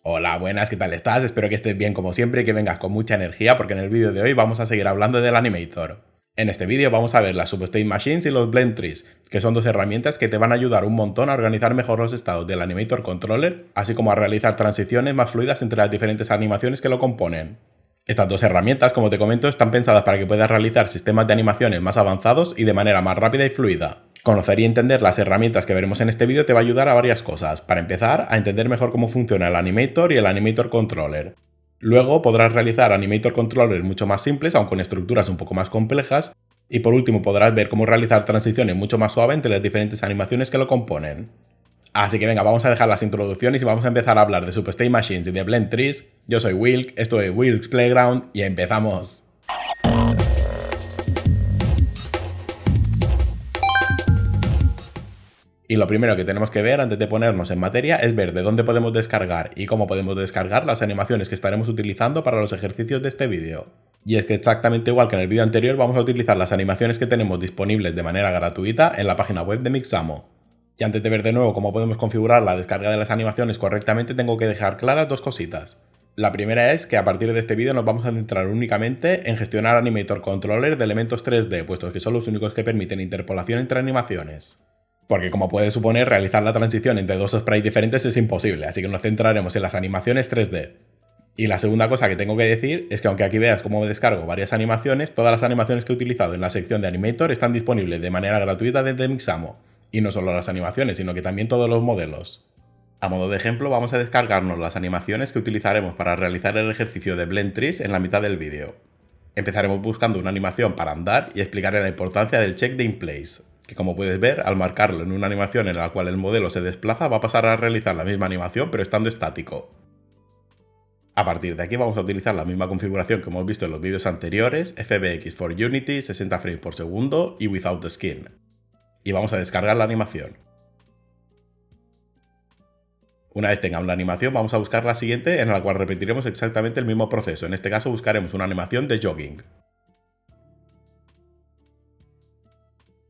Hola, buenas, ¿qué tal estás? Espero que estés bien como siempre y que vengas con mucha energía porque en el vídeo de hoy vamos a seguir hablando del Animator. En este vídeo vamos a ver las Substate Machines y los Blend Trees, que son dos herramientas que te van a ayudar un montón a organizar mejor los estados del Animator Controller, así como a realizar transiciones más fluidas entre las diferentes animaciones que lo componen. Estas dos herramientas, como te comento, están pensadas para que puedas realizar sistemas de animaciones más avanzados y de manera más rápida y fluida. Conocer y entender las herramientas que veremos en este vídeo te va a ayudar a varias cosas. Para empezar, a entender mejor cómo funciona el Animator y el Animator Controller. Luego podrás realizar Animator Controllers mucho más simples, aunque con estructuras un poco más complejas. Y por último podrás ver cómo realizar transiciones mucho más suaves entre las diferentes animaciones que lo componen. Así que venga, vamos a dejar las introducciones y vamos a empezar a hablar de Substate Machines y de Blend Trees. Yo soy Wilk, esto es Wilk's Playground y empezamos. Y lo primero que tenemos que ver antes de ponernos en materia es ver de dónde podemos descargar y cómo podemos descargar las animaciones que estaremos utilizando para los ejercicios de este vídeo. Y es que exactamente igual que en el vídeo anterior vamos a utilizar las animaciones que tenemos disponibles de manera gratuita en la página web de Mixamo. Y antes de ver de nuevo cómo podemos configurar la descarga de las animaciones correctamente tengo que dejar claras dos cositas. La primera es que a partir de este vídeo nos vamos a centrar únicamente en gestionar Animator Controller de elementos 3D, puesto que son los únicos que permiten interpolación entre animaciones. Porque como puedes suponer, realizar la transición entre dos sprites diferentes es imposible, así que nos centraremos en las animaciones 3D. Y la segunda cosa que tengo que decir es que aunque aquí veas cómo descargo varias animaciones, todas las animaciones que he utilizado en la sección de Animator están disponibles de manera gratuita desde Mixamo. Y no solo las animaciones, sino que también todos los modelos. A modo de ejemplo, vamos a descargarnos las animaciones que utilizaremos para realizar el ejercicio de Blend Trees en la mitad del vídeo. Empezaremos buscando una animación para andar y explicaré la importancia del check de in place, que como puedes ver, al marcarlo en una animación en la cual el modelo se desplaza va a pasar a realizar la misma animación pero estando estático. A partir de aquí vamos a utilizar la misma configuración que hemos visto en los vídeos anteriores, FBX for Unity, 60 frames por segundo y Without the Skin. Y vamos a descargar la animación. Una vez tengamos la animación vamos a buscar la siguiente en la cual repetiremos exactamente el mismo proceso, en este caso buscaremos una animación de jogging.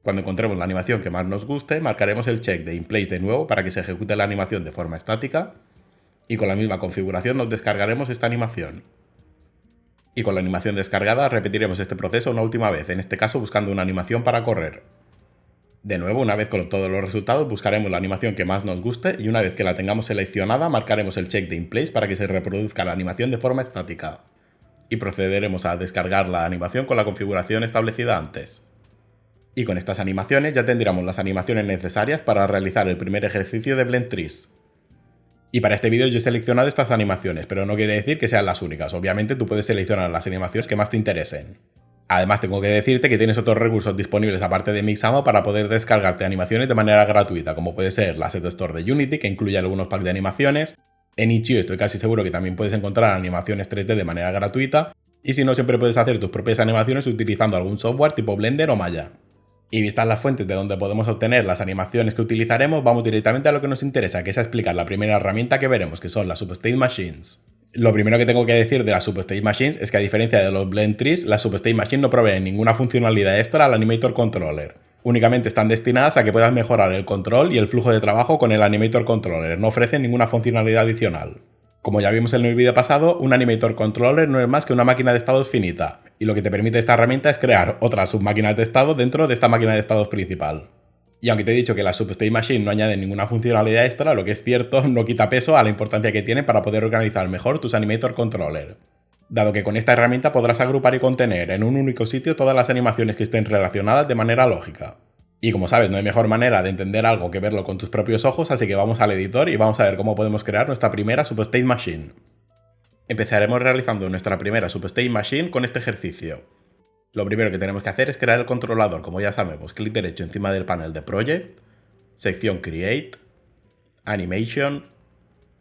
Cuando encontremos la animación que más nos guste, marcaremos el check de in place de nuevo para que se ejecute la animación de forma estática y con la misma configuración nos descargaremos esta animación. Y con la animación descargada repetiremos este proceso una última vez, en este caso buscando una animación para correr. De nuevo, una vez con todos los resultados, buscaremos la animación que más nos guste y una vez que la tengamos seleccionada, marcaremos el check de in place para que se reproduzca la animación de forma estática. Y procederemos a descargar la animación con la configuración establecida antes. Y con estas animaciones ya tendríamos las animaciones necesarias para realizar el primer ejercicio de Blend Trees. Y para este vídeo yo he seleccionado estas animaciones, pero no quiere decir que sean las únicas, obviamente tú puedes seleccionar las animaciones que más te interesen. Además tengo que decirte que tienes otros recursos disponibles aparte de Mixamo para poder descargarte animaciones de manera gratuita, como puede ser la Asset Store de Unity, que incluye algunos packs de animaciones. En Itch.io estoy casi seguro que también puedes encontrar animaciones 3D de manera gratuita, y si no siempre puedes hacer tus propias animaciones utilizando algún software tipo Blender o Maya. Y vistas las fuentes de donde podemos obtener las animaciones que utilizaremos, vamos directamente a lo que nos interesa, que es a explicar la primera herramienta que veremos, que son las Substate Machines. Lo primero que tengo que decir de las Substate Machines es que a diferencia de los Blend Trees, las Substate Machines no proveen ninguna funcionalidad extra al Animator Controller. Únicamente están destinadas a que puedas mejorar el control y el flujo de trabajo con el Animator Controller, no ofrecen ninguna funcionalidad adicional. Como ya vimos en el vídeo pasado, un Animator Controller no es más que una máquina de estados finita, y lo que te permite esta herramienta es crear otras submáquinas de estado dentro de esta máquina de estados principal. Y aunque te he dicho que las Substate Machine no añaden ninguna funcionalidad extra, lo que es cierto no quita peso a la importancia que tienen para poder organizar mejor tus Animator Controller. Dado que con esta herramienta podrás agrupar y contener en un único sitio todas las animaciones que estén relacionadas de manera lógica. Y como sabes, no hay mejor manera de entender algo que verlo con tus propios ojos, así que vamos al editor y vamos a ver cómo podemos crear nuestra primera Substate Machine. Empezaremos realizando nuestra primera Substate Machine con este ejercicio. Lo primero que tenemos que hacer es crear el controlador, como ya sabemos, clic derecho encima del panel de Project, sección Create, Animation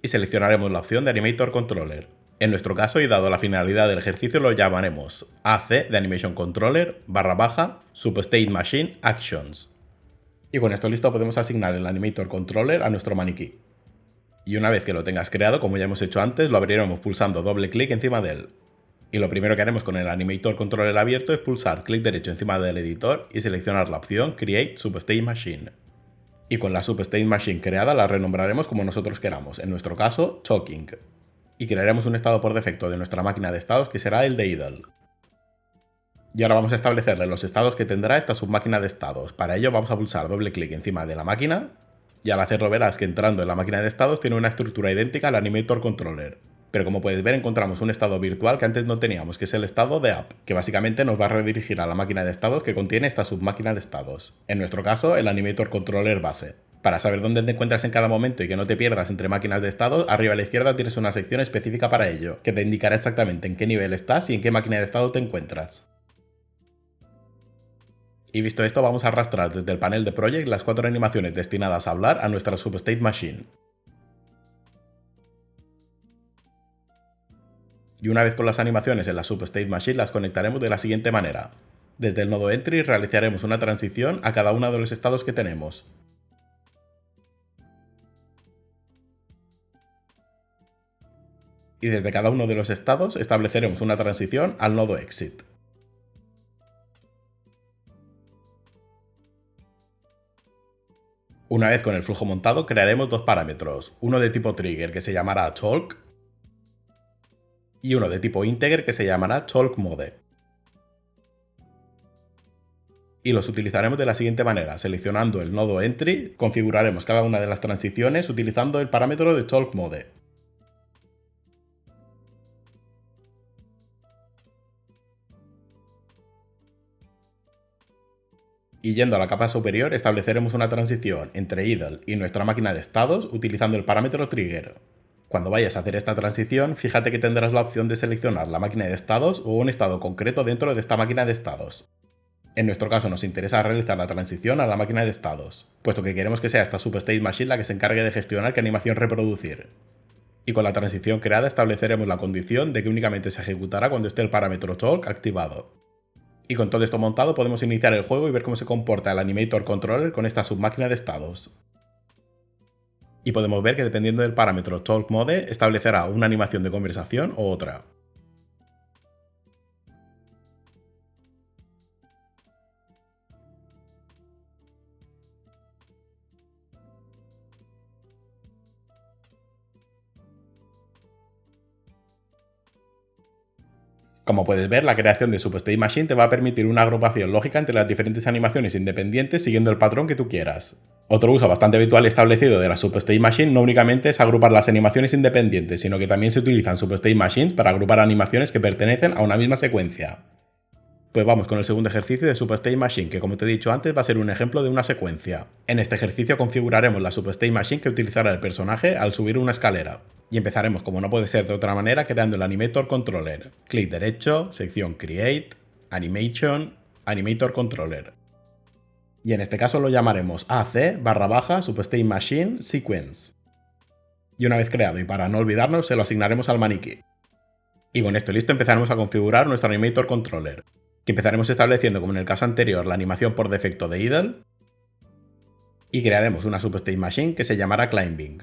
y seleccionaremos la opción de Animator Controller. En nuestro caso y dado la finalidad del ejercicio lo llamaremos AC de Animation Controller / Substate Machine Actions. Y con esto listo podemos asignar el Animator Controller a nuestro maniquí. Y una vez que lo tengas creado, como ya hemos hecho antes, lo abriremos pulsando doble clic encima de él. Y lo primero que haremos con el Animator Controller abierto es pulsar clic derecho encima del editor y seleccionar la opción Create Substate Machine. Y con la Substate Machine creada la renombraremos como nosotros queramos, en nuestro caso Choking. y crearemos un estado por defecto de nuestra máquina de estados que será el de idle. Y ahora vamos a establecerle los estados que tendrá esta submáquina de estados. Para ello vamos a pulsar doble clic encima de la máquina y al hacerlo verás que entrando en la máquina de estados tiene una estructura idéntica al Animator Controller. Pero como puedes ver encontramos un estado virtual que antes no teníamos, que es el estado de app, que básicamente nos va a redirigir a la máquina de estados que contiene esta submáquina de estados. En nuestro caso, el Animator Controller base. Para saber dónde te encuentras en cada momento y que no te pierdas entre máquinas de estados, arriba a la izquierda tienes una sección específica para ello, que te indicará exactamente en qué nivel estás y en qué máquina de estado te encuentras. Y visto esto, vamos a arrastrar desde el panel de Project las 4 animaciones destinadas a hablar a nuestra Substate Machine. Y una vez con las animaciones en la Substate Machine las conectaremos de la siguiente manera. Desde el nodo Entry realizaremos una transición a cada uno de los estados que tenemos. Y desde cada uno de los estados estableceremos una transición al nodo Exit. Una vez con el flujo montado crearemos dos parámetros, uno de tipo Trigger que se llamará Talk y uno de tipo Integer que se llamará Talk Mode. Y los utilizaremos de la siguiente manera, seleccionando el nodo Entry, configuraremos cada una de las transiciones utilizando el parámetro de Talk Mode. Y yendo a la capa superior estableceremos una transición entre idle y nuestra máquina de estados utilizando el parámetro Trigger. Cuando vayas a hacer esta transición, fíjate que tendrás la opción de seleccionar la máquina de estados o un estado concreto dentro de esta máquina de estados. En nuestro caso nos interesa realizar la transición a la máquina de estados, puesto que queremos que sea esta Substate Machine la que se encargue de gestionar qué animación reproducir. Y con la transición creada estableceremos la condición de que únicamente se ejecutará cuando esté el parámetro Talk activado. Y con todo esto montado podemos iniciar el juego y ver cómo se comporta el Animator Controller con esta submáquina de estados. Y podemos ver que dependiendo del parámetro Talk Mode establecerá una animación de conversación u otra. Como puedes ver, la creación de Substate Machine te va a permitir una agrupación lógica entre las diferentes animaciones independientes siguiendo el patrón que tú quieras. Otro uso bastante habitual y establecido de la Substate Machine no únicamente es agrupar las animaciones independientes, sino que también se utilizan Substate Machines para agrupar animaciones que pertenecen a una misma secuencia. Pues vamos con el segundo ejercicio de Substate Machine, que como te he dicho antes va a ser un ejemplo de una secuencia. En este ejercicio configuraremos la Substate Machine que utilizará el personaje al subir una escalera. Y empezaremos, como no puede ser de otra manera, creando el Animator Controller. Clic derecho, sección Create, Animation, Animator Controller. Y en este caso lo llamaremos AC/Substate Machine Sequence. Y una vez creado y para no olvidarnos, se lo asignaremos al maniquí. Y con esto listo empezaremos a configurar nuestro Animator Controller, que empezaremos estableciendo, como en el caso anterior, la animación por defecto de idle, y crearemos una Substate Machine que se llamará Climbing.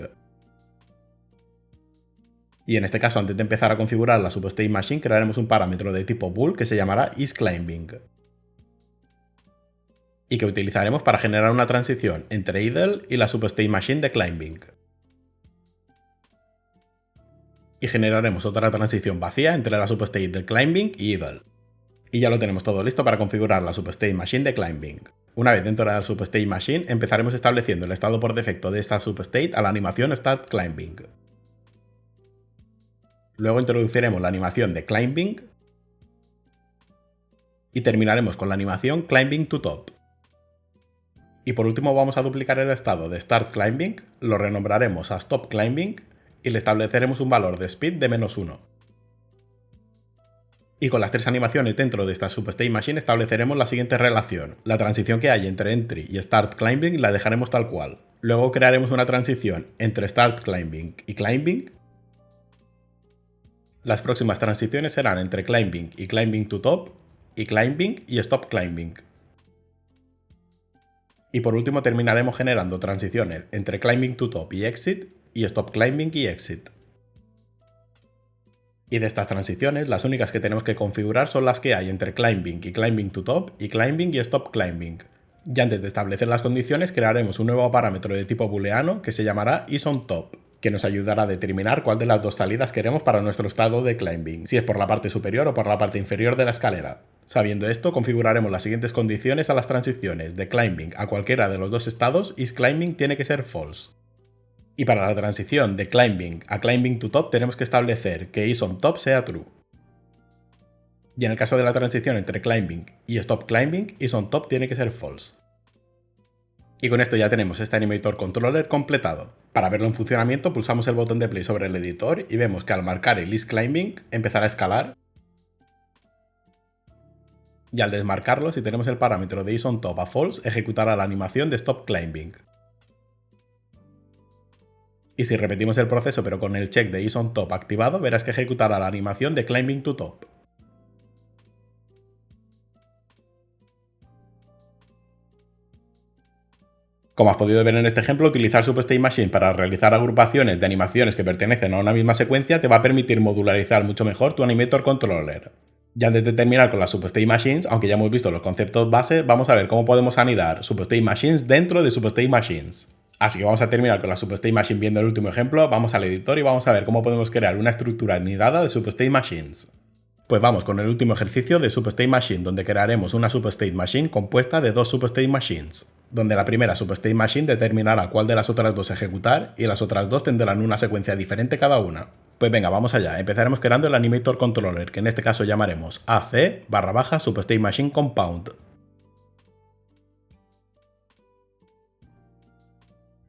Y en este caso, antes de empezar a configurar la Substate Machine, crearemos un parámetro de tipo bool que se llamará isClimbing, y que utilizaremos para generar una transición entre idle y la Substate Machine de Climbing. Y generaremos otra transición vacía entre la Substate de Climbing y idle. Y ya lo tenemos todo listo para configurar la Substate Machine de Climbing. Una vez dentro de la Substate Machine, empezaremos estableciendo el estado por defecto de esta Substate a la animación Start Climbing. Luego introduciremos la animación de Climbing y terminaremos con la animación Climbing to Top. Y por último vamos a duplicar el estado de Start Climbing, lo renombraremos a Stop Climbing y le estableceremos un valor de speed de -1. Y con las tres animaciones dentro de esta Substate Machine estableceremos la siguiente relación. La transición que hay entre Entry y Start Climbing la dejaremos tal cual. Luego crearemos una transición entre Start Climbing y Climbing. Las próximas transiciones serán entre Climbing y Climbing to Top, y Climbing y Stop Climbing. Y por último terminaremos generando transiciones entre Climbing to Top y Exit, y Stop Climbing y Exit. Y de estas transiciones, las únicas que tenemos que configurar son las que hay entre Climbing y Climbing to Top y Climbing y Stop Climbing. Y antes de establecer las condiciones, crearemos un nuevo parámetro de tipo booleano que se llamará isOnTop. que nos ayudará a determinar cuál de las dos salidas queremos para nuestro estado de climbing, si es por la parte superior o por la parte inferior de la escalera. Sabiendo esto, configuraremos las siguientes condiciones a las transiciones de climbing a cualquiera de los dos estados isClimbing tiene que ser false. Y para la transición de climbing a climbing to top tenemos que establecer que isOnTop sea true. Y en el caso de la transición entre climbing y stop climbing, isOnTop tiene que ser false. Y con esto ya tenemos este Animator Controller completado. Para verlo en funcionamiento pulsamos el botón de play sobre el editor y vemos que al marcar el isClimbing empezará a escalar. Y al desmarcarlo, si tenemos el parámetro de isOnTop a false, ejecutará la animación de stop climbing. Y si repetimos el proceso pero con el check de isOnTop activado, verás que ejecutará la animación de climbing to top. Como has podido ver en este ejemplo, utilizar SupState Machine para realizar agrupaciones de animaciones que pertenecen a una misma secuencia te va a permitir modularizar mucho mejor tu Animator Controller. Ya antes de terminar con las SupState Machines, aunque ya hemos visto los conceptos base, vamos a ver cómo podemos anidar SupState Machines dentro de SupState Machines. Así que vamos a terminar con la SupState Machine viendo el último ejemplo, vamos al editor y vamos a ver cómo podemos crear una estructura anidada de SupState Machines. Pues vamos con el último ejercicio de SupState Machine, donde crearemos una SupState Machine compuesta de dos SupState Machines, donde la primera SupState Machine determinará cuál de las otras dos ejecutar y las otras dos tendrán una secuencia diferente cada una. Pues venga, vamos allá, empezaremos creando el Animator Controller, que en este caso llamaremos AC/SupState Machine Compound.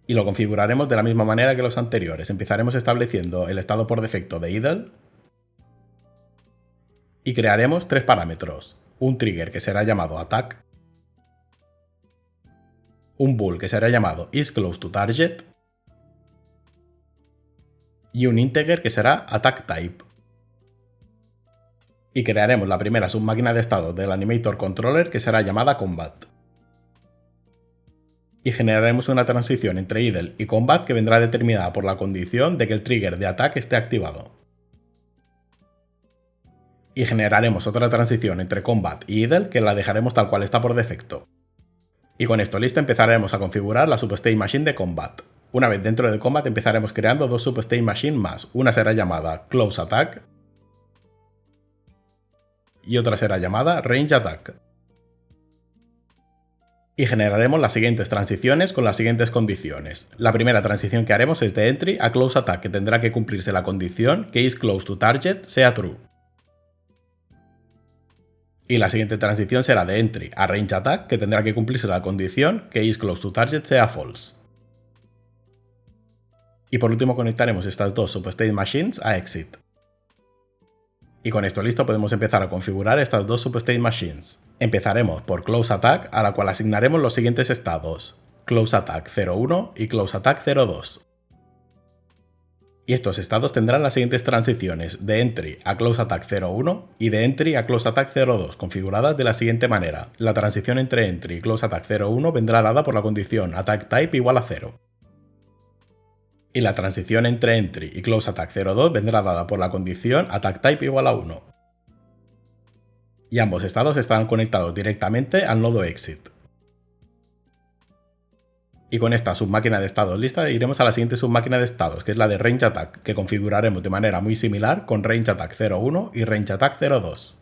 Y lo configuraremos de la misma manera que los anteriores, empezaremos estableciendo el estado por defecto de idle, y crearemos tres parámetros, un trigger que será llamado attack, un bool que será llamado isCloseToTarget y un integer que será attackType. Y crearemos la primera submáquina de estado del Animator Controller que será llamada combat. Y generaremos una transición entre idle y combat que vendrá determinada por la condición de que el trigger de attack esté activado. Y generaremos otra transición entre combat y idle que la dejaremos tal cual está por defecto. Y con esto listo empezaremos a configurar la SupState Machine de combat. Una vez dentro de combat empezaremos creando dos SupState Machine más, una será llamada Close Attack y otra será llamada Range Attack. Y generaremos las siguientes transiciones con las siguientes condiciones. La primera transición que haremos es de Entry a Close Attack, que tendrá que cumplirse la condición que isCloseToTarget sea true. Y la siguiente transición será de Entry a Range Attack, que tendrá que cumplirse la condición que isCloseToTarget sea false. Y por último conectaremos estas dos SupState Machines a Exit. Y con esto listo podemos empezar a configurar estas dos SupState Machines. Empezaremos por Close Attack, a la cual asignaremos los siguientes estados: Close Attack 01 y Close Attack 02. Y estos estados tendrán las siguientes transiciones de Entry a Close Attack 01 y de Entry a Close Attack 02, configuradas de la siguiente manera. La transición entre Entry y Close Attack 01 vendrá dada por la condición Attack Type igual a 0. Y la transición entre Entry y Close Attack 02 vendrá dada por la condición Attack Type igual a 1. Y ambos estados estarán conectados directamente al nodo Exit. Y con esta submáquina de estados lista iremos a la siguiente submáquina de estados, que es la de Range Attack, que configuraremos de manera muy similar con Range Attack 01 y Range Attack 02.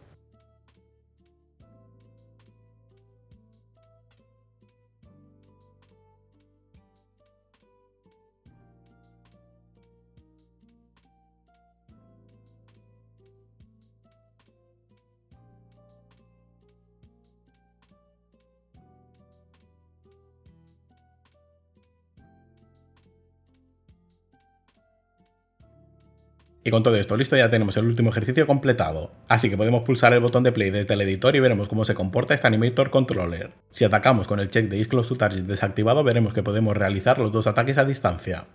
Y con todo esto listo ya tenemos el último ejercicio completado, así que podemos pulsar el botón de play desde el editor y veremos cómo se comporta este Animator Controller. Si atacamos con el check de isCloseToTarget desactivado veremos que podemos realizar los dos ataques a distancia.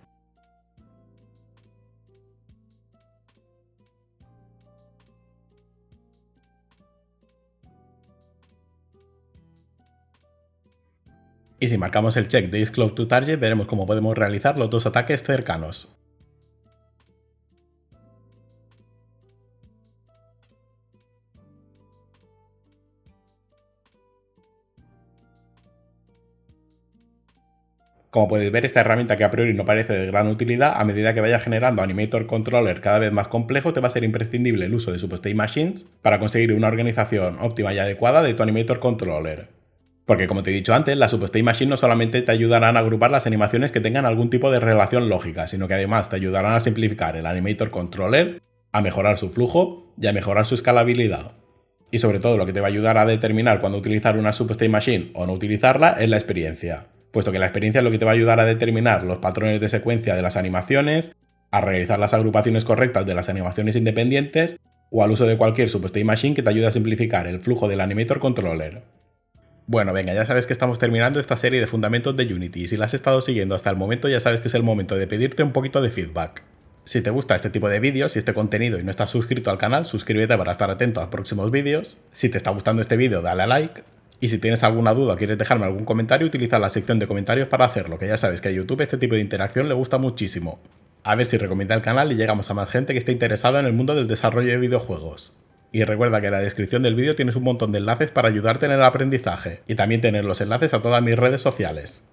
Y si marcamos el check de isCloseToTarget veremos cómo podemos realizar los dos ataques cercanos. Como podéis ver, esta herramienta que a priori no parece de gran utilidad, a medida que vaya generando Animator Controller cada vez más complejo, te va a ser imprescindible el uso de Substate Machines para conseguir una organización óptima y adecuada de tu Animator Controller. Porque como te he dicho antes, las Substate Machines no solamente te ayudarán a agrupar las animaciones que tengan algún tipo de relación lógica, sino que además te ayudarán a simplificar el Animator Controller, a mejorar su flujo y a mejorar su escalabilidad. Y sobre todo lo que te va a ayudar a determinar cuándo utilizar una Substate Machine o no utilizarla es la experiencia, puesto que la experiencia es lo que te va a ayudar a determinar los patrones de secuencia de las animaciones, a realizar las agrupaciones correctas de las animaciones independientes o al uso de cualquier Substate Machine que te ayude a simplificar el flujo del Animator Controller. Bueno, venga, ya sabes que estamos terminando esta serie de fundamentos de Unity y si la has estado siguiendo hasta el momento ya sabes que es el momento de pedirte un poquito de feedback. Si te gusta este tipo de vídeos y este contenido y no estás suscrito al canal, suscríbete para estar atento a próximos vídeos. Si te está gustando este vídeo, dale a like. Y si tienes alguna duda o quieres dejarme algún comentario, utiliza la sección de comentarios para hacerlo, que ya sabes que a YouTube este tipo de interacción le gusta muchísimo. A ver si recomienda el canal y llegamos a más gente que esté interesada en el mundo del desarrollo de videojuegos. Y recuerda que en la descripción del vídeo tienes un montón de enlaces para ayudarte en el aprendizaje, y también tener los enlaces a todas mis redes sociales.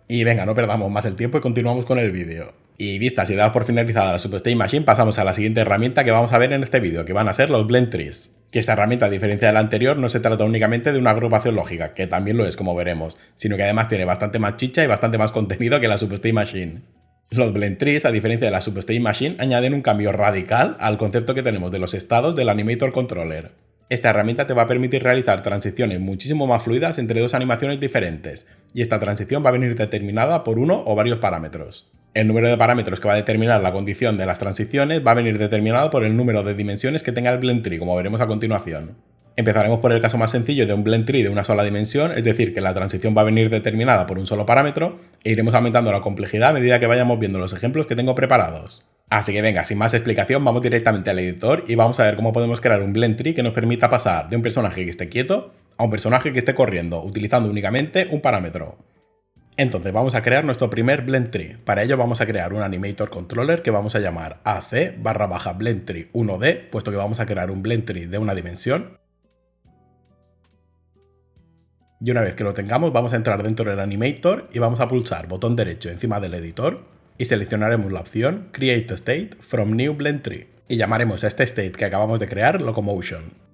Y venga, no perdamos más el tiempo y continuamos con el vídeo. Y vistas y dadas por finalizada la Substate Machine, pasamos a la siguiente herramienta que vamos a ver en este vídeo, que van a ser los Blend Trees. Que esta herramienta, a diferencia de la anterior, no se trata únicamente de una agrupación lógica, que también lo es como veremos, sino que además tiene bastante más chicha y bastante más contenido que la Substate Machine. Los Blend Trees, a diferencia de la Substate Machine, añaden un cambio radical al concepto que tenemos de los estados del Animator Controller. Esta herramienta te va a permitir realizar transiciones muchísimo más fluidas entre dos animaciones diferentes, y esta transición va a venir determinada por uno o varios parámetros. El número de parámetros que va a determinar la condición de las transiciones va a venir determinado por el número de dimensiones que tenga el Blend Tree, como veremos a continuación. Empezaremos por el caso más sencillo de un Blend Tree de una sola dimensión, es decir, que la transición va a venir determinada por un solo parámetro, e iremos aumentando la complejidad a medida que vayamos viendo los ejemplos que tengo preparados. Así que venga, sin más explicación, vamos directamente al editor y vamos a ver cómo podemos crear un Blend Tree que nos permita pasar de un personaje que esté quieto a un personaje que esté corriendo, utilizando únicamente un parámetro. Entonces vamos a crear nuestro primer Blend Tree. Para ello vamos a crear un Animator Controller que vamos a llamar AC/Blend Tree 1D, puesto que vamos a crear un Blend Tree de una dimensión. Y una vez que lo tengamos, vamos a entrar dentro del Animator y vamos a pulsar botón derecho encima del editor y seleccionaremos la opción Create State from New Blend Tree y llamaremos a este state que acabamos de crear Locomotion.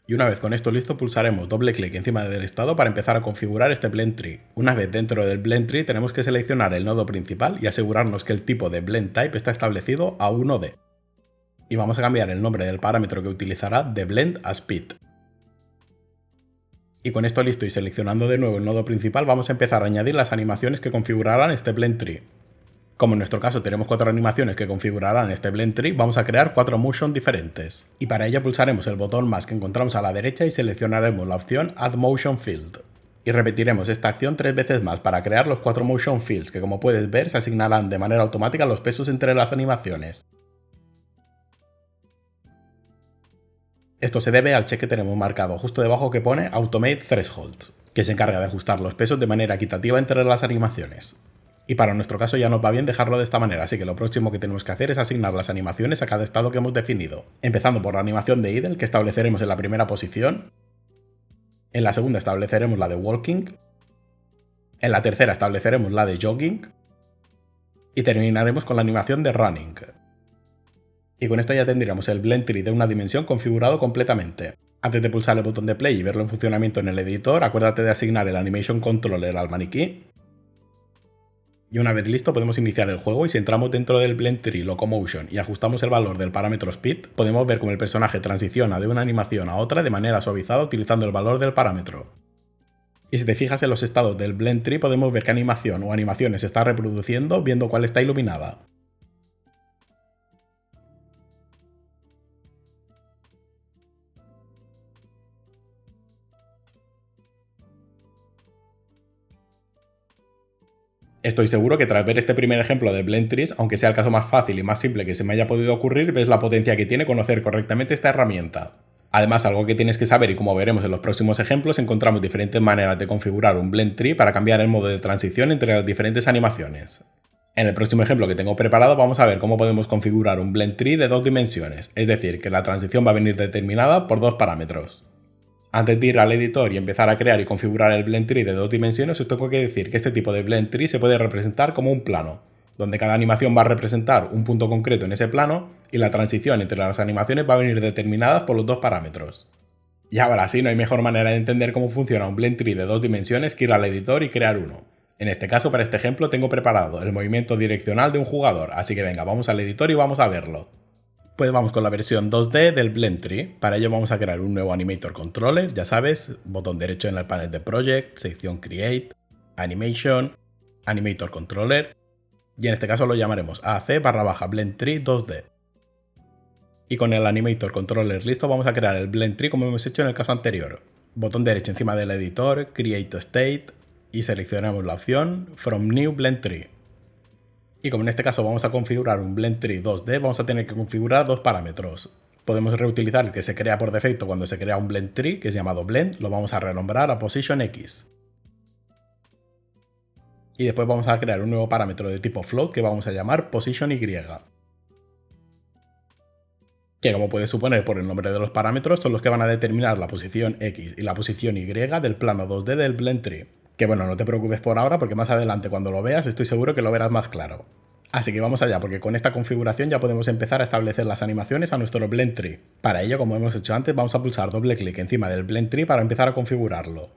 Y una vez con esto listo, pulsaremos doble clic encima del estado para empezar a configurar este Blend Tree. Una vez dentro del Blend Tree tenemos que seleccionar el nodo principal y asegurarnos que el tipo de Blend Type está establecido a 1D. Y vamos a cambiar el nombre del parámetro que utilizará de Blend a Speed. Y con esto listo y seleccionando de nuevo el nodo principal, vamos a empezar a añadir las animaciones que configurarán este Blend Tree. Como en nuestro caso tenemos 4 animaciones que configurarán este Blend Tree, vamos a crear 4 motion diferentes. Y para ello pulsaremos el botón más que encontramos a la derecha y seleccionaremos la opción Add Motion Field. Y repetiremos esta acción 3 veces más para crear los 4 Motion Fields, que como puedes ver se asignarán de manera automática los pesos entre las animaciones. Esto se debe al check que tenemos marcado justo debajo que pone Automate Threshold, que se encarga de ajustar los pesos de manera equitativa entre las animaciones. Y para nuestro caso ya nos va bien dejarlo de esta manera, así que lo próximo que tenemos que hacer es asignar las animaciones a cada estado que hemos definido, empezando por la animación de idle que estableceremos en la primera posición, en la segunda estableceremos la de walking, en la tercera estableceremos la de jogging y terminaremos con la animación de running. Y con esto ya tendríamos el Blend Tree de una dimensión configurado completamente. Antes de pulsar el botón de play y verlo en funcionamiento en el editor, acuérdate de asignar el Animation Controller al maniquí. Y una vez listo podemos iniciar el juego y si entramos dentro del Blend Tree Locomotion y ajustamos el valor del parámetro Speed, podemos ver cómo el personaje transiciona de una animación a otra de manera suavizada utilizando el valor del parámetro. Y si te fijas en los estados del Blend Tree podemos ver qué animación o animaciones se está reproduciendo viendo cuál está iluminada. Estoy seguro que tras ver este primer ejemplo de Blend Trees, aunque sea el caso más fácil y más simple que se me haya podido ocurrir, ves la potencia que tiene conocer correctamente esta herramienta. Además, algo que tienes que saber y como veremos en los próximos ejemplos, encontramos diferentes maneras de configurar un Blend Tree para cambiar el modo de transición entre las diferentes animaciones. En el próximo ejemplo que tengo preparado vamos a ver cómo podemos configurar un Blend Tree de 2 dimensiones, es decir, que la transición va a venir determinada por 2 parámetros. Antes de ir al editor y empezar a crear y configurar el Blend Tree de 2 dimensiones, os tengo que decir que este tipo de Blend Tree se puede representar como un plano, donde cada animación va a representar un punto concreto en ese plano y la transición entre las animaciones va a venir determinada por los dos parámetros. Y ahora sí, no hay mejor manera de entender cómo funciona un Blend Tree de 2 dimensiones que ir al editor y crear uno. En este caso, para este ejemplo, tengo preparado el movimiento direccional de un jugador, así que venga, vamos al editor y vamos a verlo. Pues vamos con la versión 2D del Blend Tree. Para ello vamos a crear un nuevo Animator Controller, ya sabes, botón derecho en el panel de Project, sección Create, Animation, Animator Controller, y en este caso lo llamaremos AC/Blend Tree 2D. Y con el Animator Controller listo vamos a crear el Blend Tree como hemos hecho en el caso anterior. Botón derecho encima del editor, Create State, y seleccionamos la opción From New Blend Tree. Y como en este caso vamos a configurar un Blend Tree 2D, vamos a tener que configurar dos parámetros. Podemos reutilizar el que se crea por defecto cuando se crea un Blend Tree, que es llamado Blend, lo vamos a renombrar a Position X. Y después vamos a crear un nuevo parámetro de tipo Float que vamos a llamar Position Y. Que como puedes suponer por el nombre de los parámetros, son los que van a determinar la posición X y la posición Y del plano 2D del Blend Tree. Que bueno, no te preocupes por ahora porque más adelante cuando lo veas estoy seguro que lo verás más claro. Así que vamos allá porque con esta configuración ya podemos empezar a establecer las animaciones a nuestro Blend Tree. Para ello, como hemos hecho antes, vamos a pulsar doble clic encima del Blend Tree para empezar a configurarlo.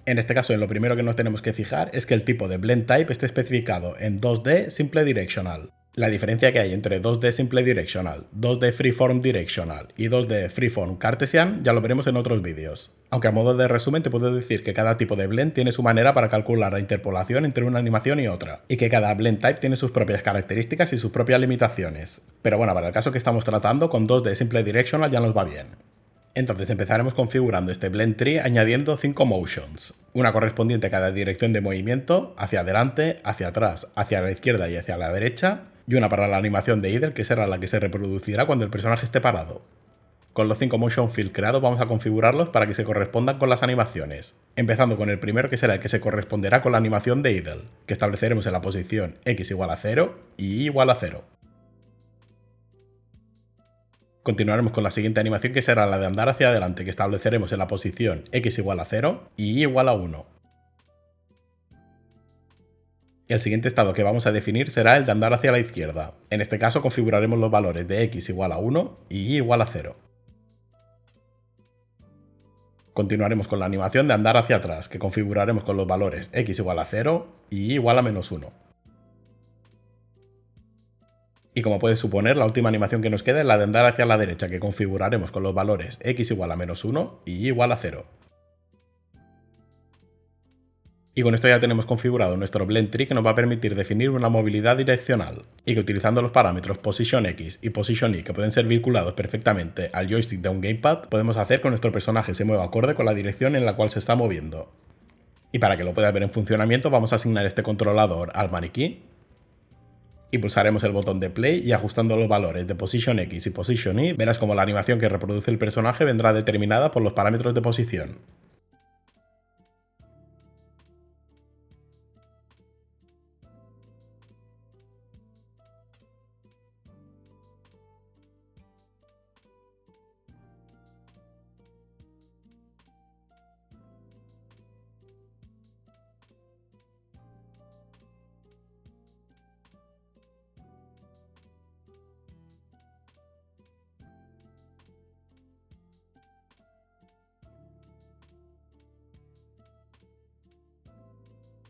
En este caso, lo primero que nos tenemos que fijar es que el tipo de Blend Type esté especificado en 2D Simple Directional. La diferencia que hay entre 2D Simple Directional, 2D Freeform Directional y 2D Freeform Cartesian ya lo veremos en otros vídeos. Aunque a modo de resumen te puedo decir que cada tipo de blend tiene su manera para calcular la interpolación entre una animación y otra, y que cada blend type tiene sus propias características y sus propias limitaciones. Pero bueno, para el caso que estamos tratando, con 2D Simple Directional ya nos va bien. Entonces empezaremos configurando este Blend Tree añadiendo 5 motions, una correspondiente a cada dirección de movimiento, hacia adelante, hacia atrás, hacia la izquierda y hacia la derecha, y una para la animación de idle que será la que se reproducirá cuando el personaje esté parado. Con los 5 motion fields creados vamos a configurarlos para que se correspondan con las animaciones, empezando con el primero que será el que se corresponderá con la animación de idle, que estableceremos en la posición x igual a 0 y y igual a 0. Continuaremos con la siguiente animación que será la de andar hacia adelante, que estableceremos en la posición x igual a 0 y y igual a 1. Y el siguiente estado que vamos a definir será el de andar hacia la izquierda. En este caso configuraremos los valores de x igual a 1 y y igual a 0. Continuaremos con la animación de andar hacia atrás, que configuraremos con los valores x igual a 0 y y igual a -1. Y como puedes suponer, la última animación que nos queda es la de andar hacia la derecha, que configuraremos con los valores x igual a -1 y y igual a 0. Y con esto ya tenemos configurado nuestro Blend Tree que nos va a permitir definir una movilidad direccional, y que utilizando los parámetros Position X y Position Y, que pueden ser vinculados perfectamente al joystick de un gamepad, podemos hacer que nuestro personaje se mueva acorde con la dirección en la cual se está moviendo. Y para que lo puedas ver en funcionamiento vamos a asignar este controlador al maniquí, y pulsaremos el botón de play y ajustando los valores de Position X y Position Y verás como la animación que reproduce el personaje vendrá determinada por los parámetros de posición.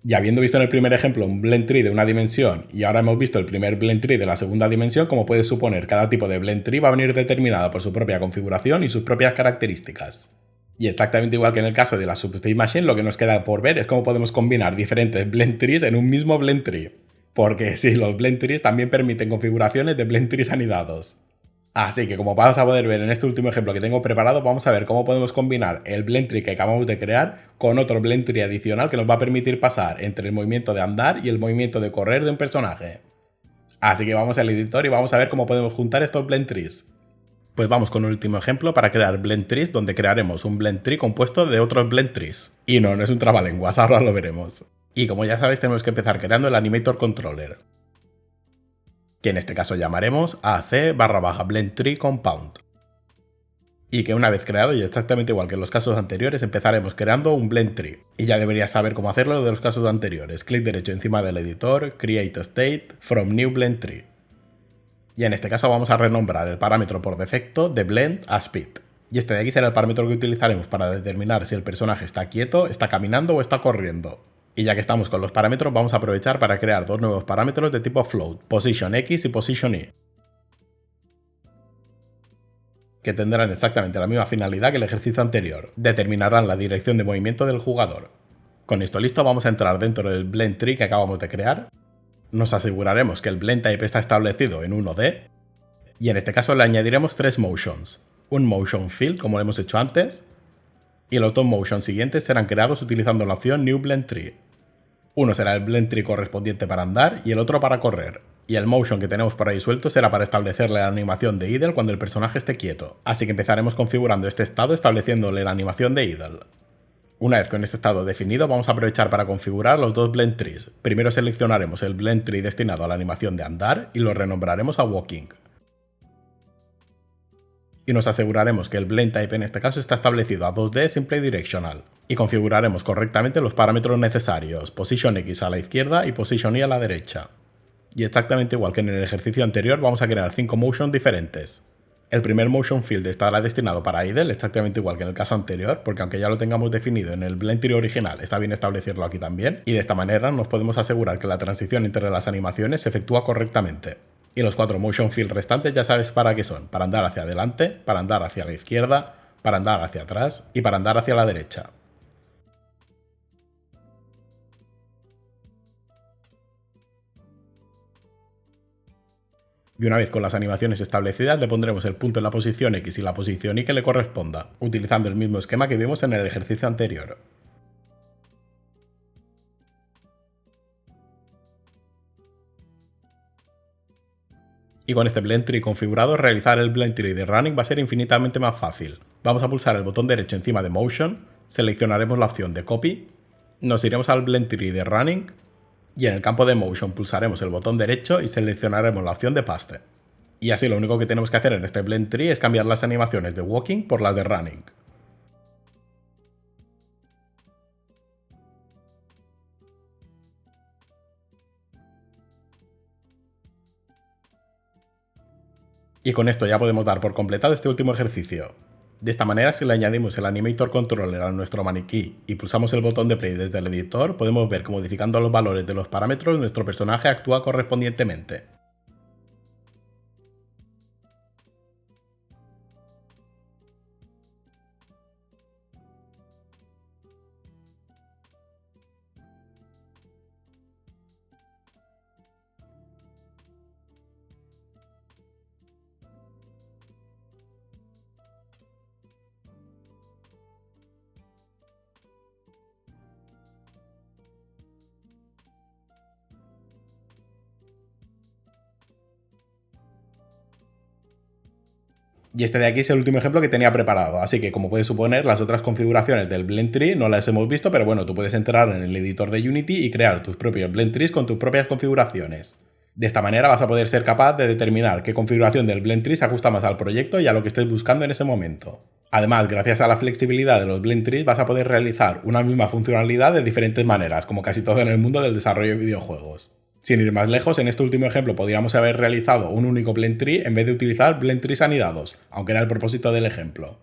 Y habiendo visto en el primer ejemplo un Blend Tree de una dimensión y ahora hemos visto el primer Blend Tree de la segunda dimensión, como puedes suponer, cada tipo de Blend Tree va a venir determinada por su propia configuración y sus propias características. Y exactamente igual que en el caso de la Substate Machine, lo que nos queda por ver es cómo podemos combinar diferentes Blend Trees en un mismo Blend Tree. Porque sí, los Blend Trees también permiten configuraciones de Blend Trees anidados. Así que como vas a poder ver en este último ejemplo que tengo preparado, vamos a ver cómo podemos combinar el Blend Tree que acabamos de crear con otro Blend Tree adicional que nos va a permitir pasar entre el movimiento de andar y el movimiento de correr de un personaje. Así que vamos al editor y vamos a ver cómo podemos juntar estos Blend Trees. Pues vamos con un último ejemplo para crear Blend Trees, donde crearemos un Blend Tree compuesto de otros Blend Trees. Y no es un trabalenguas, ahora lo veremos. Y como ya sabéis, tenemos que empezar creando el Animator Controller, que en este caso llamaremos AC/Blend Tree Compound. Y que una vez creado, y exactamente igual que en los casos anteriores, empezaremos creando un blend tree. Y ya deberías saber cómo hacerlo de los casos anteriores. Clic derecho encima del editor, Create State, From New Blend Tree. Y en este caso vamos a renombrar el parámetro por defecto de Blend a Speed. Y este de aquí será el parámetro que utilizaremos para determinar si el personaje está quieto, está caminando o está corriendo. Y ya que estamos con los parámetros, vamos a aprovechar para crear dos nuevos parámetros de tipo float, Position X y Position Y, que tendrán exactamente la misma finalidad que el ejercicio anterior, determinarán la dirección de movimiento del jugador. Con esto listo, vamos a entrar dentro del Blend Tree que acabamos de crear, nos aseguraremos que el Blend Type está establecido en 1D, y en este caso le añadiremos tres motions, un motion fill como lo hemos hecho antes, y los dos motions siguientes serán creados utilizando la opción New Blend Tree. Uno será el Blend Tree correspondiente para andar y el otro para correr, y el motion que tenemos por ahí suelto será para establecerle la animación de idle cuando el personaje esté quieto, así que empezaremos configurando este estado estableciéndole la animación de idle. Una vez con este estado definido, vamos a aprovechar para configurar los dos Blend Trees. Primero seleccionaremos el Blend Tree destinado a la animación de andar y lo renombraremos a Walking. Y nos aseguraremos que el Blend Type en este caso está establecido a 2D Simple Directional. Y configuraremos correctamente los parámetros necesarios, Position X a la izquierda y Position Y a la derecha. Y exactamente igual que en el ejercicio anterior, vamos a crear 5 motions diferentes. El primer motion field estará destinado para idle, exactamente igual que en el caso anterior, porque aunque ya lo tengamos definido en el Blend Tree original, está bien establecerlo aquí también, y de esta manera nos podemos asegurar que la transición entre las animaciones se efectúa correctamente. Y los 4 motion field restantes ya sabes para qué son, para andar hacia adelante, para andar hacia la izquierda, para andar hacia atrás y para andar hacia la derecha. Y una vez con las animaciones establecidas le pondremos el punto en la posición X y la posición Y que le corresponda, utilizando el mismo esquema que vimos en el ejercicio anterior. Y con este Blend Tree configurado, realizar el Blend Tree de Running va a ser infinitamente más fácil. Vamos a pulsar el botón derecho encima de Motion, seleccionaremos la opción de Copy, nos iremos al Blend Tree de Running, y en el campo de Motion pulsaremos el botón derecho y seleccionaremos la opción de Paste. Y así lo único que tenemos que hacer en este Blend Tree es cambiar las animaciones de Walking por las de Running. Y con esto ya podemos dar por completado este último ejercicio. De esta manera, si le añadimos el Animator Controller a nuestro maniquí y pulsamos el botón de play desde el editor, podemos ver que modificando los valores de los parámetros nuestro personaje actúa correspondientemente. Y este de aquí es el último ejemplo que tenía preparado, así que como puedes suponer, las otras configuraciones del Blend Tree no las hemos visto, pero bueno, tú puedes entrar en el editor de Unity y crear tus propios Blend Trees con tus propias configuraciones. De esta manera vas a poder ser capaz de determinar qué configuración del Blend Tree se ajusta más al proyecto y a lo que estés buscando en ese momento. Además, gracias a la flexibilidad de los Blend Trees vas a poder realizar una misma funcionalidad de diferentes maneras, como casi todo en el mundo del desarrollo de videojuegos. Sin ir más lejos, en este último ejemplo podríamos haber realizado un único Blend Tree en vez de utilizar Blend Trees anidados, aunque era el propósito del ejemplo.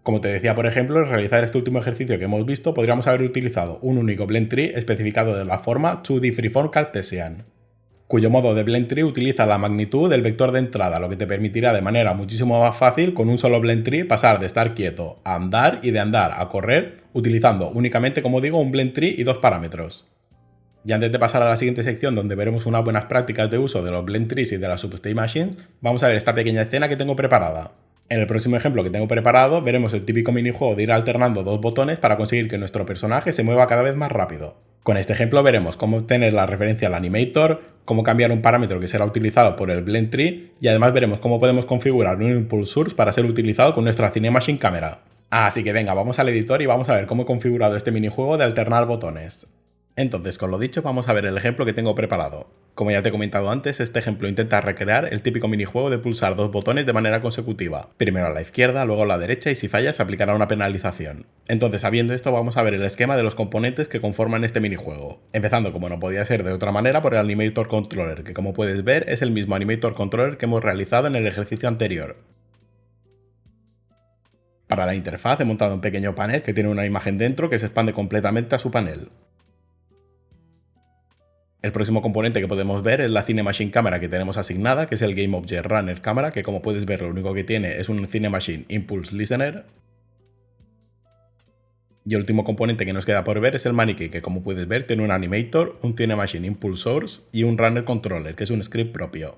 Como te decía, por ejemplo, al realizar este último ejercicio que hemos visto, podríamos haber utilizado un único Blend Tree especificado de la forma 2D Freeform Cartesian, cuyo modo de Blend Tree utiliza la magnitud del vector de entrada, lo que te permitirá de manera muchísimo más fácil con un solo Blend Tree pasar de estar quieto a andar y de andar a correr, utilizando únicamente, como digo, un Blend Tree y dos parámetros. Y antes de pasar a la siguiente sección donde veremos unas buenas prácticas de uso de los Blend Trees y de las Substate Machines, vamos a ver esta pequeña escena que tengo preparada. En el próximo ejemplo que tengo preparado veremos el típico minijuego de ir alternando dos botones para conseguir que nuestro personaje se mueva cada vez más rápido. Con este ejemplo veremos cómo obtener la referencia al animator, cómo cambiar un parámetro que será utilizado por el Blend Tree y además veremos cómo podemos configurar un Impulse Source para ser utilizado con nuestra Cinemachine Camera. Así que venga, vamos al editor y vamos a ver cómo he configurado este minijuego de alternar botones. Entonces, con lo dicho, vamos a ver el ejemplo que tengo preparado. Como ya te he comentado antes, este ejemplo intenta recrear el típico minijuego de pulsar dos botones de manera consecutiva. Primero a la izquierda, luego a la derecha y si fallas se aplicará una penalización. Entonces, sabiendo esto, vamos a ver el esquema de los componentes que conforman este minijuego. Empezando, como no podía ser de otra manera, por el Animator Controller, que como puedes ver es el mismo Animator Controller que hemos realizado en el ejercicio anterior. Para la interfaz he montado un pequeño panel que tiene una imagen dentro que se expande completamente a su panel. El próximo componente que podemos ver es la Cinemachine Camera que tenemos asignada, que es el Game Object Runner Camera, que como puedes ver lo único que tiene es un Cinemachine Impulse Listener. Y el último componente que nos queda por ver es el maniquí, que como puedes ver tiene un Animator, un Cinemachine Impulse Source y un Runner Controller, que es un script propio.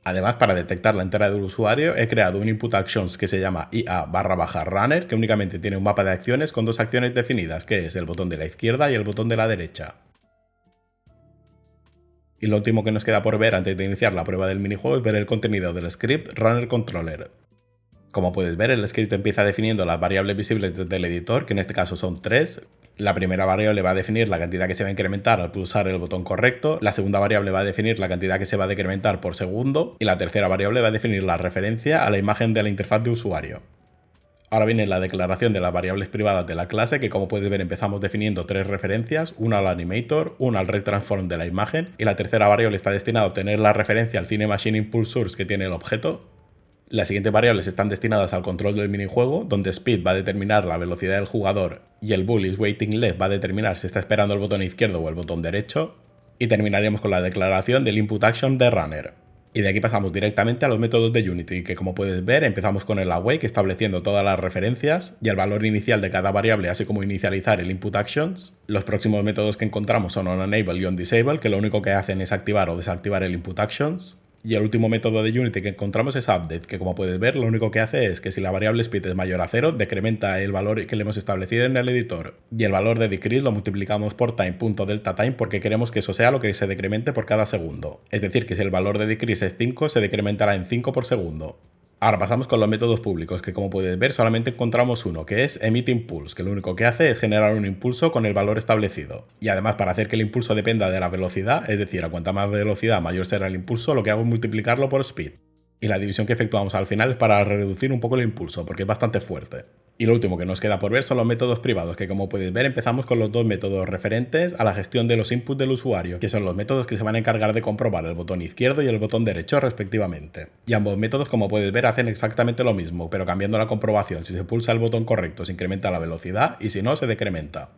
Además, para detectar la entrada del usuario, he creado un input actions que se llama IA/runner, que únicamente tiene un mapa de acciones con dos acciones definidas, que es el botón de la izquierda y el botón de la derecha. Y lo último que nos queda por ver antes de iniciar la prueba del minijuego es ver el contenido del script Runner Controller. Como puedes ver, el script empieza definiendo las variables visibles desde el editor, que en este caso son 3. La primera variable va a definir la cantidad que se va a incrementar al pulsar el botón correcto, la segunda variable va a definir la cantidad que se va a decrementar por segundo y la tercera variable va a definir la referencia a la imagen de la interfaz de usuario. Ahora viene la declaración de las variables privadas de la clase, que como puedes ver empezamos definiendo 3 referencias, una al animator, una al retransform de la imagen y la tercera variable está destinada a obtener la referencia al Cinemachine Impulse Source que tiene el objeto. Las siguientes variables están destinadas al control del minijuego, donde Speed va a determinar la velocidad del jugador y el Bull is waiting left va a determinar si está esperando el botón izquierdo o el botón derecho. Y terminaremos con la declaración del input action de runner. Y de aquí pasamos directamente a los métodos de Unity, que como puedes ver empezamos con el awake estableciendo todas las referencias y el valor inicial de cada variable, así como inicializar el input actions. Los próximos métodos que encontramos son onEnable y onDisable, que lo único que hacen es activar o desactivar el input actions. Y el último método de Unity que encontramos es update, que como puedes ver lo único que hace es que si la variable speed es mayor a 0, decrementa el valor que le hemos establecido en el editor. Y el valor de decrease lo multiplicamos por time.deltaTime porque queremos que eso sea lo que se decremente por cada segundo. Es decir, que si el valor de decrease es 5, se decrementará en 5 por segundo. Ahora pasamos con los métodos públicos, que como puedes ver solamente encontramos uno, que es emit_impulse, que lo único que hace es generar un impulso con el valor establecido. Y además, para hacer que el impulso dependa de la velocidad, es decir, a cuanta más velocidad mayor será el impulso, lo que hago es multiplicarlo por speed. Y la división que efectuamos al final es para reducir un poco el impulso, porque es bastante fuerte. Y lo último que nos queda por ver son los métodos privados, que como puedes ver empezamos con los dos métodos referentes a la gestión de los inputs del usuario, que son los métodos que se van a encargar de comprobar el botón izquierdo y el botón derecho respectivamente. Y ambos métodos, como puedes ver, hacen exactamente lo mismo, pero cambiando la comprobación. Si se pulsa el botón correcto se incrementa la velocidad y si no se decrementa.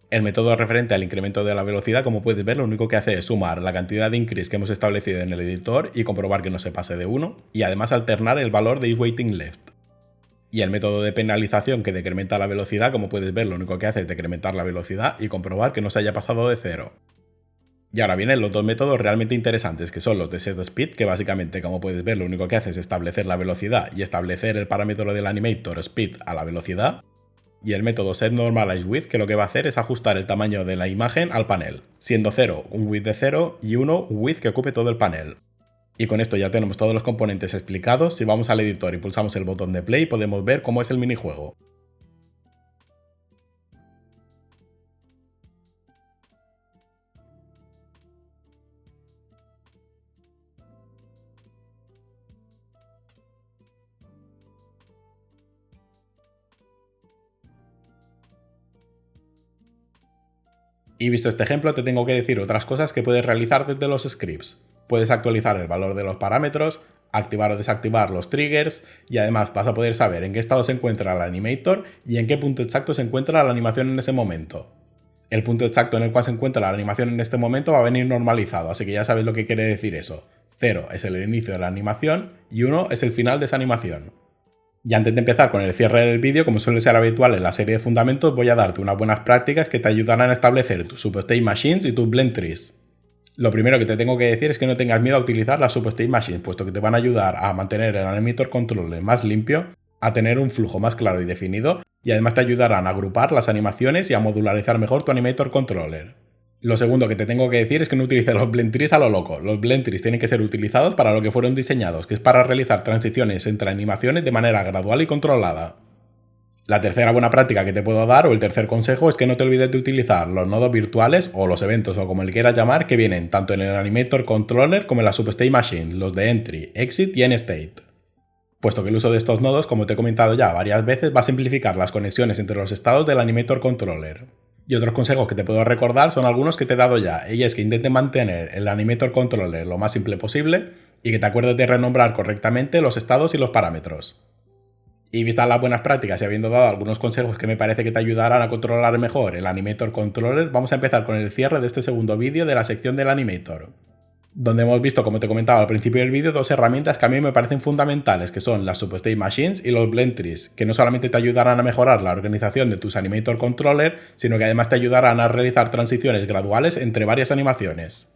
El método referente al incremento de la velocidad, como puedes ver, lo único que hace es sumar la cantidad de increase que hemos establecido en el editor y comprobar que no se pase de 1, y además alternar el valor de isWaiting left. Y el método de penalización que decrementa la velocidad, como puedes ver, lo único que hace es decrementar la velocidad y comprobar que no se haya pasado de 0. Y ahora vienen los dos métodos realmente interesantes, que son los de setSpeed, que básicamente, como puedes ver, lo único que hace es establecer la velocidad y establecer el parámetro del animator speed a la velocidad. Y el método setNormalizeWidth, que lo que va a hacer es ajustar el tamaño de la imagen al panel, siendo 0 un width de 0 y 1 un width que ocupe todo el panel. Y con esto ya tenemos todos los componentes explicados. Si vamos al editor y pulsamos el botón de play podemos ver cómo es el minijuego. Y visto este ejemplo te tengo que decir otras cosas que puedes realizar desde los scripts. Puedes actualizar el valor de los parámetros, activar o desactivar los triggers y además vas a poder saber en qué estado se encuentra el animator y en qué punto exacto se encuentra la animación en ese momento. El punto exacto en el cual se encuentra la animación en este momento va a venir normalizado, así que ya sabes lo que quiere decir eso. 0 es el inicio de la animación y 1 es el final de esa animación. Y antes de empezar con el cierre del vídeo, como suele ser habitual en la serie de fundamentos, voy a darte unas buenas prácticas que te ayudarán a establecer tus Substate Machines y tus Blend Trees. Lo primero que te tengo que decir es que no tengas miedo a utilizar las Substate Machines, puesto que te van a ayudar a mantener el Animator Controller más limpio, a tener un flujo más claro y definido, y además te ayudarán a agrupar las animaciones y a modularizar mejor tu Animator Controller. Lo segundo que te tengo que decir es que no utilices los Blend Trees a lo loco. Los Blend Trees tienen que ser utilizados para lo que fueron diseñados, que es para realizar transiciones entre animaciones de manera gradual y controlada. La tercera buena práctica que te puedo dar o el tercer consejo es que no te olvides de utilizar los nodos virtuales o los eventos o como le quieras llamar que vienen tanto en el Animator Controller como en la Substate Machine, los de Entry, Exit y End State. Puesto que el uso de estos nodos, como te he comentado ya varias veces, va a simplificar las conexiones entre los estados del Animator Controller. Y otros consejos que te puedo recordar son algunos que te he dado ya, y es que intentes mantener el Animator Controller lo más simple posible y que te acuerdes de renombrar correctamente los estados y los parámetros. Y vistas las buenas prácticas y habiendo dado algunos consejos que me parece que te ayudarán a controlar mejor el Animator Controller, vamos a empezar con el cierre de este segundo vídeo de la sección del Animator, donde hemos visto, como te comentaba al principio del vídeo, dos herramientas que a mí me parecen fundamentales, que son las Substate Machines y los Blend Trees, que no solamente te ayudarán a mejorar la organización de tus Animator Controller, sino que además te ayudarán a realizar transiciones graduales entre varias animaciones.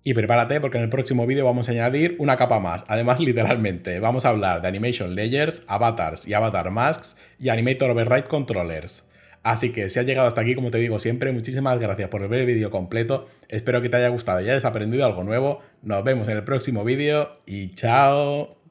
Y prepárate porque en el próximo vídeo vamos a añadir una capa más. Además, literalmente, vamos a hablar de Animation Layers, Avatars y Avatar Masks y Animator Override Controllers. Así que si has llegado hasta aquí, como te digo siempre, muchísimas gracias por ver el vídeo completo. Espero que te haya gustado y hayas aprendido algo nuevo. Nos vemos en el próximo vídeo y chao.